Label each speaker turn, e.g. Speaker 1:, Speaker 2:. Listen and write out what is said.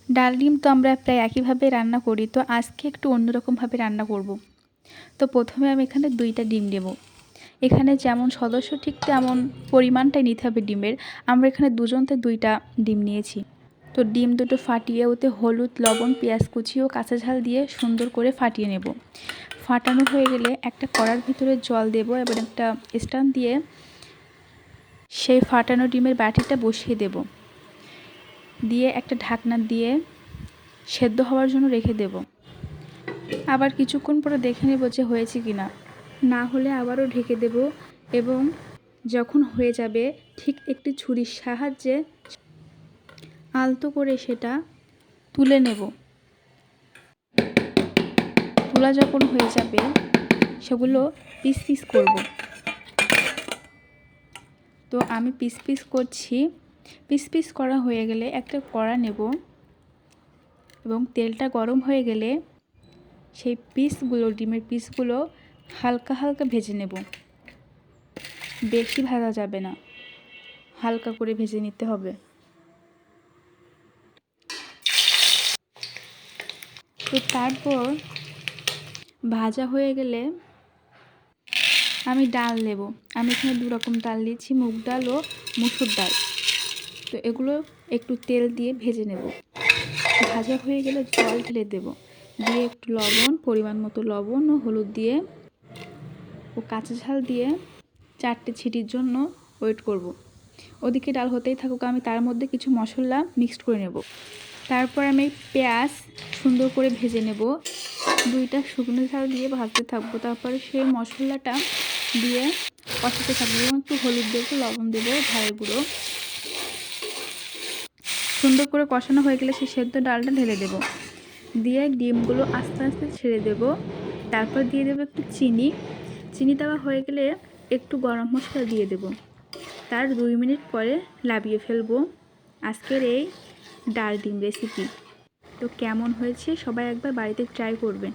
Speaker 1: ডাল ডিম তো আমরা প্রায় একইভাবে রান্না করি, তো আজকে একটু অন্যরকমভাবে রান্না করব। তো প্রথমে আমি এখানে 2টা ডিম নেব। এখানে যেমন সদস্য ঠিক তেমন পরিমাণটাই নিতে হবে ডিমের। আমরা এখানে দুজন, তাই 2টা ডিম নিয়েছি। তো ডিম দুটো ফাটিয়ে ওতে হলুদ, লবণ, পেঁয়াজ কুচি ও কাঁচা ঝাল দিয়ে সুন্দর করে ফাটিয়ে নেব। ফাটানো হয়ে গেলে একটা কড়ার ভিতরে জল দেব, এবার একটা স্ট্যান্ড দিয়ে সেই ফাটানো ডিমের বাটিটা বসিয়ে দেব, দিয়ে একটা ঢাকনা দিয়ে সেদ্ধ হওয়ার জন্য রেখে দেব। আবার কিছুক্ষণ পরে দেখে নেব যে হয়েছে কিনা, না হলে আবারও ঢেকে দেব এবং যখন হয়ে যাবে ঠিক একটি ছুরির সাহায্যে আলতো করে সেটা তুলে নেব। তুলা যখন হয়ে যাবে সেগুলো পিস পিস করব। তো আমি পিস পিস করছি। পিস পিস করা হয়ে গেলে একটা কড়া নেব এবং তেলটা গরম হয়ে গেলে সেই পিসগুলো, ডিমের পিসগুলো হালকা হালকা ভেজে নেব। বেশি ভাজা যাবে না, হালকা করে ভেজে নিতে হবে। তো তারপর ভাজা হয়ে গেলে আমি ডাল নেব। আমি এখানে 2 রকম ডাল নিয়েছি, মুগ ডাল ও মসুর ডাল। তো এগুলো একটু তেল দিয়ে ভেজে নেব। ভাজা হয়ে গেলে জল ঢেলে দেব, দিয়ে একটু লবণ, পরিমাণ মতো লবণ ও হলুদ দিয়ে ও কাঁচা ঝাল দিয়ে 4টে ছিটির জন্য ওয়েট করব। ওদিকে ডাল হতেই থাকুক, আমি তার মধ্যে কিছু মশলা মিক্সড করে নেব। তারপর আমি পেঁয়াজ সুন্দর করে ভেজে নেব, 2টা শুকনো ঝাল দিয়ে ভাজতে থাকবো। তারপরে সেই মশলাটা দিয়ে কষাতে থাকবো এবং একটু হলুদ দেবো, লবণ দেবো, ঝালের গুঁড়ো। সুন্দর করে কষানো হয়ে গেলে সেই সেদ্ধ ডালটা ঢেলে দেব, দিয়ে ডিমগুলো আস্তে আস্তে ছেড়ে দেব। তারপর দিয়ে দেবো একটু চিনি। চিনি দেওয়া হয়ে গেলে একটু গরম মশলা দিয়ে দেব। তার 2 মিনিট পরে নামিয়ে ফেলবো আজকের এই ডাল ডিম রেসিপি। তো কেমন হয়েছে সবাই একবার বাড়িতে ট্রাই করবেন।